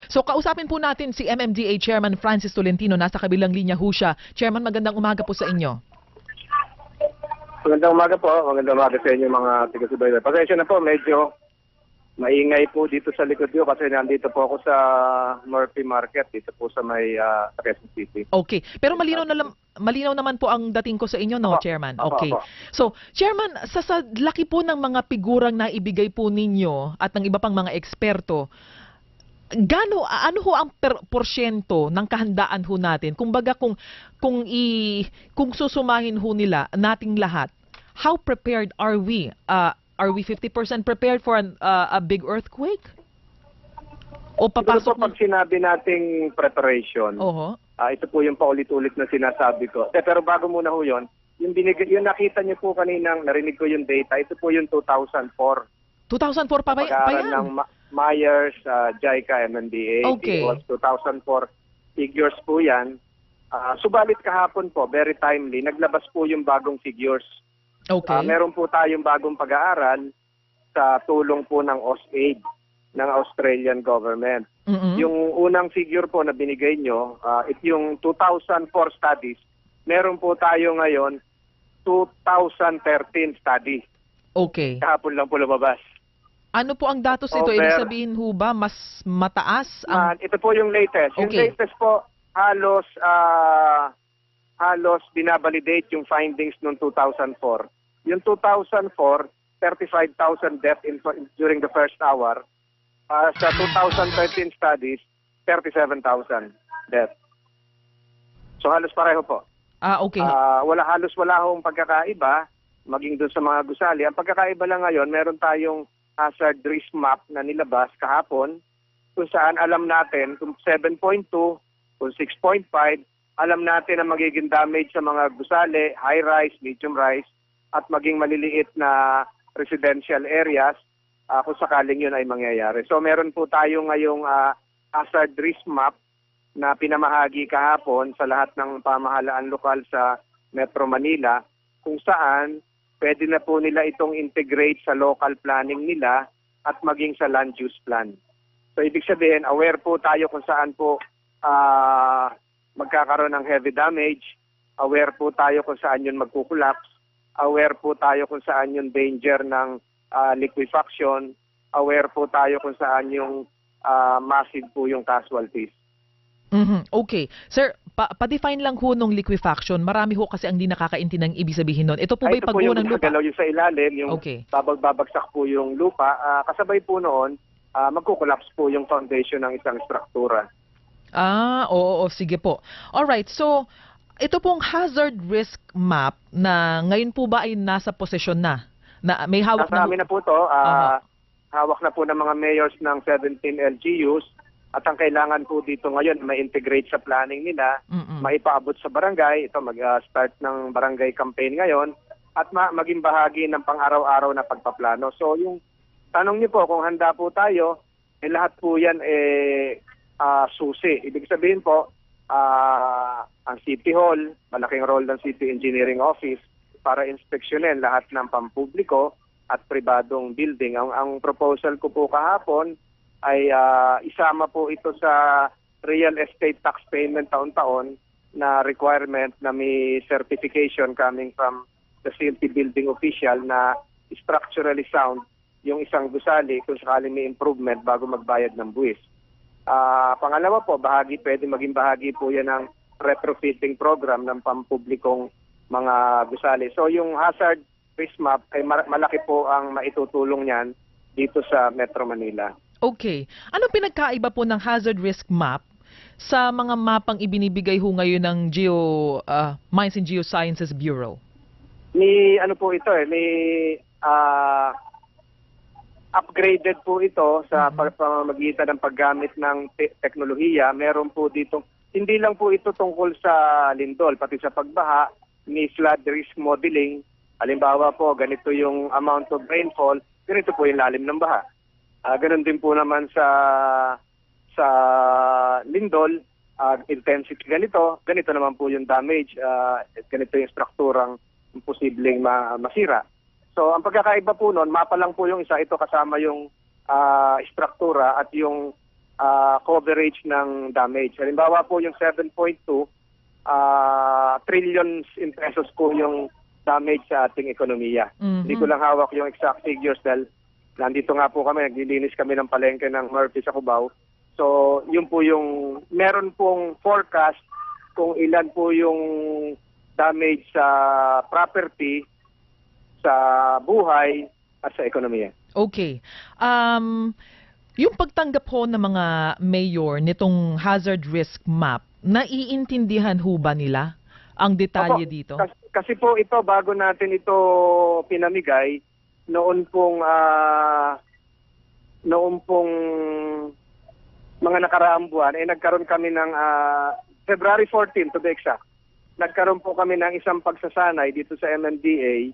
So kausapin po natin si MMDA Chairman Francis Tolentino. Nasa kabilang linya ho siya. Chairman, magandang umaga po sa inyo. Magandang umaga po. Magandang umaga sa inyo mga taga-subaybay. Pasensya na po, medyo maingay po dito sa likod nyo kasi nandito po ako sa Murphy Market, dito po sa may Quezon City. Okay. Pero malinaw naman po ang dating ko sa inyo, no, Chairman? Okay. So, Chairman, sa laki po ng mga figurang na ibigay po ninyo at ng iba pang mga eksperto, ano ho ang porsyento ng kahandaan ho natin? Kumbaga kung susumahin ho nila nating lahat, how prepared are we? Are we 50% prepared for a big earthquake? O papasok po pag sinabi nating preparation, ito po yung paulit-ulit na sinasabi ko. Pero bago muna ho yun, yung nakita niyo po kaninang narinig ko yung data, ito po yung 2004. 2004 pa ba yan? Ng Myers, JICA, MMDA. Okay. It was 2004 figures po yan. Subalit kahapon po, very timely, naglabas po yung bagong figures. Okay. Meron po tayong bagong pag-aaral sa tulong po ng AusAid ng Australian government. Yung unang figure po na binigay nyo, yung 2004 studies, meron po tayo ngayon 2013 study. Okay. Kahapon lang po lumabas. Ano po ang datos nito? Ibig sabihin ho ba mas mataas? Ito po yung latest. Okay. Yung latest po, halos binabalidate yung findings noong 2004. Yung 2004, 35,000 deaths during the first hour. Sa 2013 studies, 37,000 deaths. So halos pareho po. Okay. Halos wala hong pagkakaiba, maging doon sa mga gusali. Ang pagkakaiba lang ngayon, meron tayong hazard risk map na nilabas kahapon, kung saan alam natin kung 7.2, kung 6.5, alam natin ang magiging damage sa mga gusali, high rise, medium rise, at maging maliliit na residential areas kung sakaling yun ay mangyayari. So meron po tayo ngayong hazard risk map na pinamahagi kahapon sa lahat ng pamahalaan lokal sa Metro Manila, kung saan pwede na po nila itong integrate sa local planning nila at maging sa land use plan. So ibig sabihin, aware po tayo kung saan po magkakaroon ng heavy damage, aware po tayo kung saan yun magkukulapse, aware po tayo kung saan yung danger ng liquefaction, aware po tayo kung saan yung massive po yung casualties. Okay. Sir, pa-define lang ho nung liquefaction. Marami ho kasi ang di nakakaintindi ng ibig sabihin nun. Ito po ba'y pagbuo ng lupa? Ito po yung sa ilalim, yung babagsak po yung lupa. Kasabay po noon, magkukulaps po yung foundation ng isang struktura. Oo, sige po. Alright, so ito pong hazard risk map na ngayon po ba ay nasa posisyon na? May hawak na? Nasa amin na po ito. Hawak na po ng mga mayors ng 17 LGUs. At ang kailangan po dito ngayon, ma-integrate sa planning nila, maipaabot sa barangay. Ito, mag-start ng barangay campaign ngayon. At maging bahagi ng pang-araw-araw na pagpaplano. So yung tanong niyo po kung handa po tayo, lahat po yan susi. Ibig sabihin po, ang City Hall, malaking role ng City Engineering Office para inspeksyonin lahat ng pampubliko at pribadong building. Ang proposal ko po kahapon ay isama po ito sa real estate tax payment taon-taon na requirement na may certification coming from the city building official na structurally sound yung isang gusali kung sakaling may improvement bago magbayad ng buwis. Pangalawa po, pwede maging bahagi po yan ng retrofitting program ng pampublikong mga gusali. So yung hazard risk map ay malaki po ang maitutulong niyan dito sa Metro Manila. Okay. Anong pinagkaiba po ng hazard risk map sa mga mapang ibinibigay ho ngayon ng Mines and Geosciences Bureau? Ano po ito upgraded po ito sa pamamagitan ng paggamit ng teknolohiya. Meron po dito, hindi lang po ito tungkol sa lindol, pati sa pagbaha, may flood risk modeling. Halimbawa po, ganito yung amount of rainfall, ganito po yung lalim ng baha. Ganun din po naman sa lindol, intensity ganito naman po yung damage, ganito yung strukturang posibleng masira. So ang pagkakaiba po noon, mapa lang po yung isa, ito kasama yung struktura at yung coverage ng damage. Halimbawa po yung 7.2 trillions in pesos po yung damage sa ating ekonomiya. Hindi ko lang hawak yung exact figures dahil nandito nga po kami, naglilinis kami ng palengke ng Murphy sa Cubao. So, yun po yung, meron pong forecast kung ilan po yung damage sa property, sa buhay, at sa ekonomiya. Okay. Yung pagtanggap ho ng mga mayor nitong hazard risk map, naiintindihan ho ba nila ang detalye dito? Kasi po ito, bago natin ito pinamigay, noon pong mga nakaraang buwan, nagkaroon kami ng February 14 to be exact. Nagkaroon po kami ng isang pagsasanay dito sa MMDA,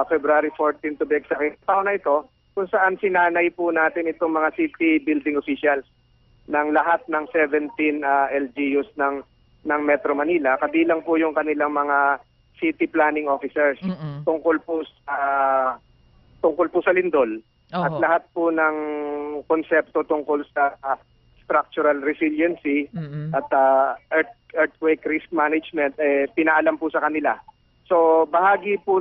February 14 to be exact. Taon na ito, kung saan sinanay po natin itong mga city building officials ng lahat ng 17 LGUs ng Metro Manila, kabilang po yung kanilang mga city planning officers tungkol po sa lindol at lahat po ng konsepto tungkol sa structural resiliency at earthquake risk management, pinaalam po sa kanila. So bahagi po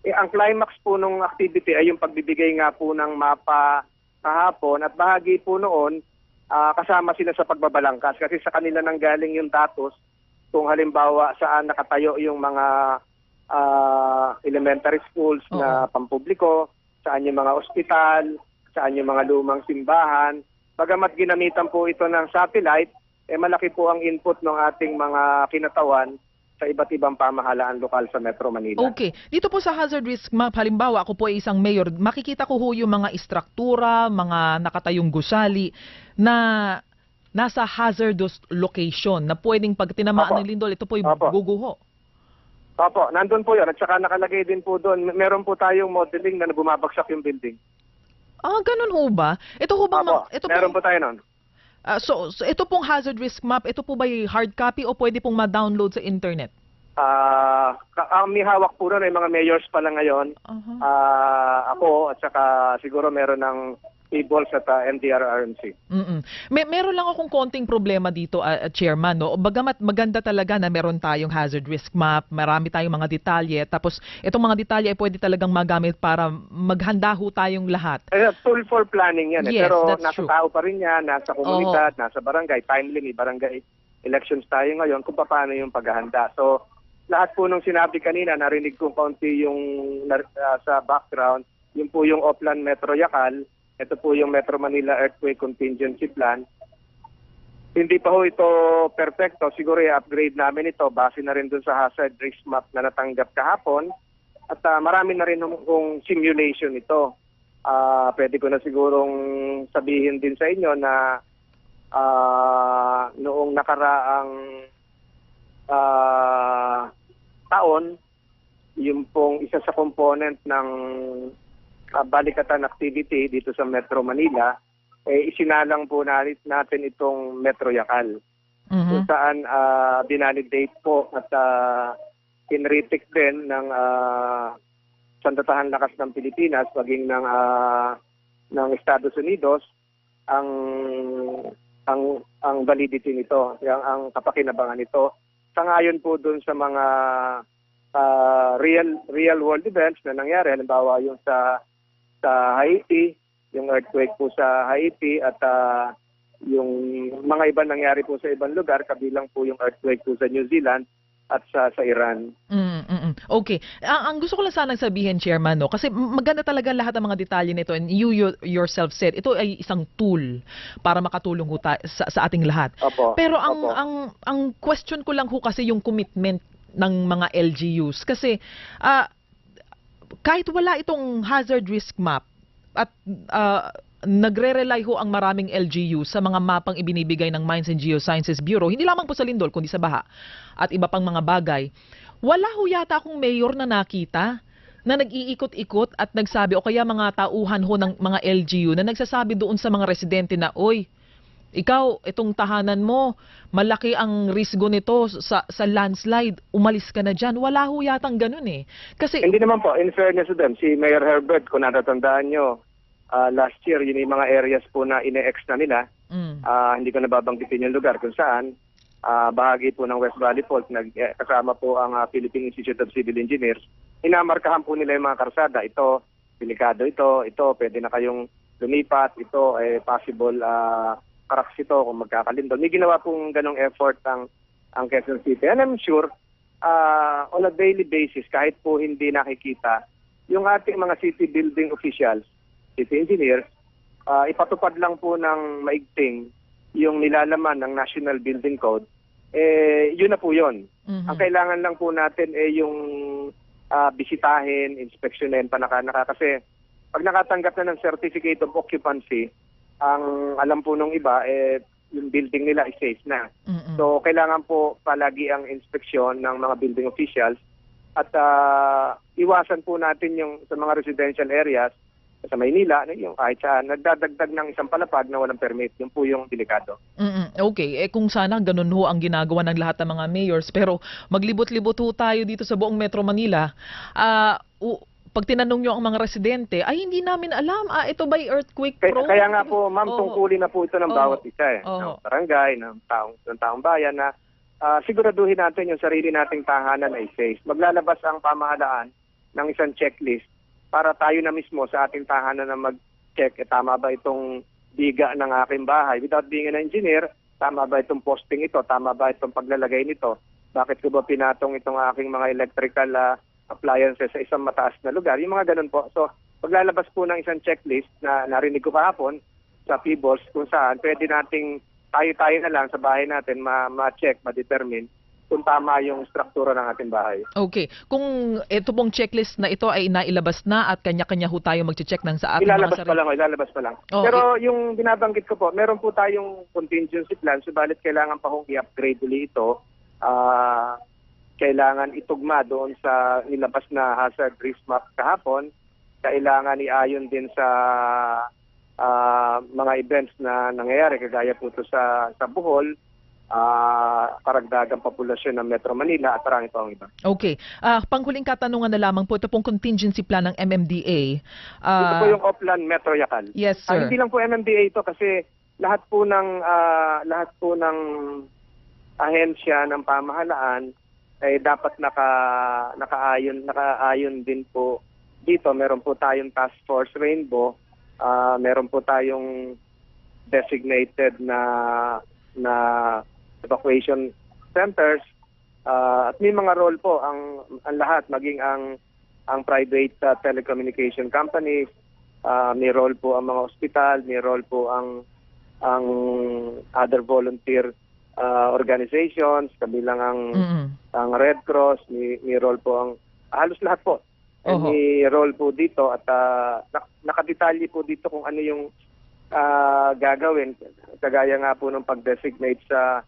ang climax po nung activity ay yung pagbibigay nga po ng mapa kahapon, at bahagi po noon kasama sila sa pagbabalangkas kasi sa kanila nang galing yung datos kung halimbawa saan nakatayo yung mga elementary schools na pampubliko, saan yung mga ospital, saan yung mga lumang simbahan. Bagamat ginamitan po ito ng satellite, malaki po ang input ng ating mga kinatawan sa iba't ibang pamahalaan lokal sa Metro Manila. Okay. Dito po sa hazard risk map, halimbawa ako po ay isang mayor, makikita ko ho yung mga istruktura, mga nakatayong gusali na nasa hazardous location na pwedeng pag tinamaan ng lindol, ito po yung guguho. Opo, nandun po yun. At saka nakalagay din po doon, meron po tayong modeling na bumabagsak yung building. Ganun ho ba? Ito ho bang... Meron po tayo nun. So ito pong hazard risk map, ito po ba yung hard copy o pwede pong ma-download sa internet? Ang may hawak po nun ay mga mayors pa lang ngayon. Ako at saka siguro meron ng e-balls at NDRRMC. Meron lang akong konting problema dito, Chairman. No? Bagamat maganda talaga na meron tayong hazard risk map, marami tayong mga detalye, tapos itong mga detalye ay pwede talagang magamit para maghanda ho tayong lahat. Tool for planning yan. Yes, pero that's nasa true. tao pa rin yan, nasa komunidad, nasa barangay, timely, may barangay elections tayo ngayon kung paano yung paghahanda. So, lahat po nung sinabi kanina, narinig kong kaunti yung sa background, yun po yung Oplan Metro Yacal. Ito po yung Metro Manila Earthquake Contingency Plan. Hindi pa ho ito perfecto. Siguro i-upgrade namin ito base na rin dun sa hazard risk map na natanggap kahapon. At marami na rin kung simulation ito. Pwede ko na sigurong sabihin din sa inyo na noong nakaraang taon, yung pong isa sa component ng balikatan activity dito sa Metro Manila, isinalang po natin itong Metro Yacal. Kung saan binalidate po at inritik din ng Sandatahan Lakas ng Pilipinas, maging ng Estados Unidos, ang validity nito, ang kapakinabangan nito. Sangayon po dun sa mga real world events na nangyari, halimbawa yung sa Haiti, yung earthquake po sa Haiti at yung mga iba nangyari po sa ibang lugar, kabilang po yung earthquake po sa New Zealand at sa Iran. Okay. Ang gusto ko lang sanang sabihin, Chairman, no, kasi maganda talaga lahat ng mga detalye nito, and you yourself said, ito ay isang tool para makatulong ho sa ating lahat. Pero ang question ko lang ho kasi yung commitment ng mga LGUs. Kasi kahit wala itong hazard risk map at nagre-rely ho ang maraming LGU sa mga mapang ibinibigay ng Mines and Geosciences Bureau, hindi lamang po sa lindol kundi sa baha at iba pang mga bagay, wala ho yata akong mayor na nakita na nag-iikot-ikot at nagsabi, o kaya mga tauhan ho ng mga LGU na nagsasabi doon sa mga residente na, oy, ikaw, itong tahanan mo, malaki ang risgo nito sa landslide, umalis ka na dyan. Wala ho yatang ganun eh. Kasi, hindi naman po, in fairness to them, si Mayor Herbert, kung natatandaan nyo, last year, yun yung mga areas po na ine-ex na nila, Hindi ko nababanggitin yung lugar kung saan bahagi po ng West Valley Fault, kasama po ang Philippine Institute of Civil Engineers. Inamarkahan po nila yung mga karsada. Ito, delikado ito, pwede na kayong lumipat, ito, possible cracks ito kung magkakalindol. May ginawa pong ganong effort ang Quezon City. And I'm sure, on a daily basis, kahit po hindi nakikita, yung ating mga city building officials, city engineers, ipatupad lang po ng maigting yung nilalaman ng National Building Code, yun na po yun. Ang kailangan lang po natin yung bisitahin, inspeksyonin, panaka-naka. Kasi pag nakatanggap na ng Certificate of Occupancy, ang alam po nung iba, yung building nila is safe na. So, kailangan po palagi ang inspeksyon ng mga building officials at iwasan po natin yung sa mga residential areas sa Maynila, yung kahit saan nagdadagdag ng isang palapag na walang permit. Yun po yung delikado. Okay, kung sana ganun ho ang ginagawa ng lahat ng mga mayors, pero maglibot-libot ho tayo dito sa buong Metro Manila. Pag tinanong nyo ang mga residente, ay hindi namin alam, ito ba'y earthquake prone? Kaya nga po, ma'am, tungkulin na po ito ng bawat isa ng barangay, ng taong bayan na siguraduhin natin yung sarili nating tahanan ay safe. Maglalabas ang pamahalaan ng isang checklist para tayo na mismo sa ating tahanan na mag-check, tama ba itong biga ng aking bahay? Without being an engineer, tama ba itong posting ito? Tama ba itong paglalagay nito? Bakit ko ba pinatong itong aking mga electrical appliances sa isang mataas na lugar? Yung mga ganun po. So, paglalabas po ng isang checklist na narinig ko kahapon sa PBOS kung saan pwede nating tayo-tayo na lang sa bahay natin ma-check, ma-determine kung tama yung struktura ng ating bahay. Okay. Kung ito pong checklist na ito ay nailabas na at kanya-kanya ho tayo mag-check ng sa ating ilalabas mga sarili. Ilalabas pa lang. Pero yung binabanggit ko po, meron po tayong contingency plan, subalit kailangan pa hong i-upgrade ulit ito. Kailangan itugma doon sa nilabas na hazard risk map kahapon. Kailangan iayon din sa mga events na nangyayari, kagaya po ito sa Bohol, karagdagang populasyon ng Metro Manila at marami pa ang iba. Okay. Panghuling katanungan na lamang po, ito pong contingency plan ng MMDA. Ito po yung Oplan Metro Yacal. Yes, sir. Hindi lang po MMDA ito kasi lahat po ng ahensya ng pamahalaan ay dapat nakaayon din po dito. Meron po tayong Task Force Rainbow, meron po tayong designated na evacuation centers, at may mga role po ang lahat, maging ang private telecommunication companies, may role po ang mga ospital, may role po ang other volunteer organizations, kabilang ang Red Cross, may role po ang halos lahat po. May role po dito at nakadetalye po dito kung ano yung gagawin, kagaya nga po ng pag-designate sa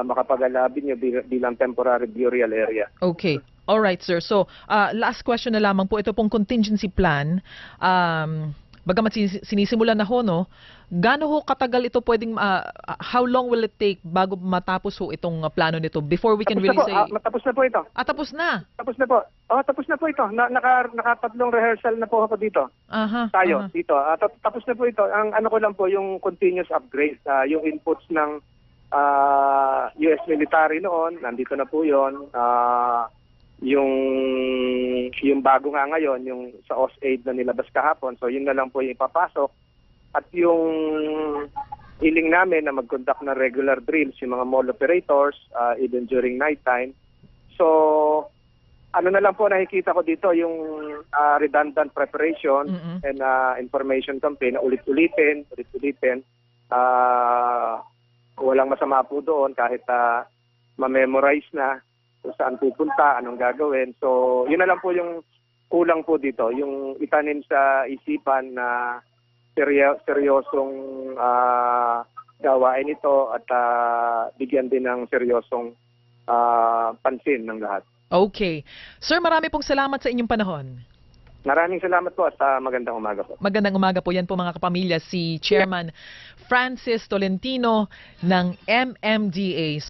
Makapagal-Avenue bilang temporary burial area. Okay. All right, sir. So, last question na lamang po, ito pong contingency plan, bagamat sinisimulan na ho, no? Gaano ho katagal ito pwedeng, how long will it take bago matapos ho itong plano nito before we can really say... Tapos na po ito. Tapos na? Tapos na po. Tapos na po ito. Nakatatlong rehearsal na po ako dito. Dito. Tapos na po ito. Ang ano ko lang po, yung continuous upgrade, yung inputs ng US military noon, nandito na po yun. Yung bago nga ngayon, yung sa OSAID na nilabas kahapon, so yun na lang po yung ipapasok. At yung hiling namin na mag-conduct ng regular drills, yung mga mall operators, even during nighttime. So, ano na lang po nakikita ko dito, yung redundant preparation and information campaign na ulit-ulitin. Walang masama po doon kahit ma-memorize na kung saan pupunta, anong gagawin. So, yun na lang po yung kulang po dito, yung itanim sa isipan na seryosong gawain ito at bigyan din ng seryosong pansin ng lahat. Okay. Sir, marami pong salamat sa inyong panahon. Maraming salamat po at magandang umaga po. Magandang umaga po. Yan po mga kapamilya, si Chairman Francis Tolentino ng MMDA.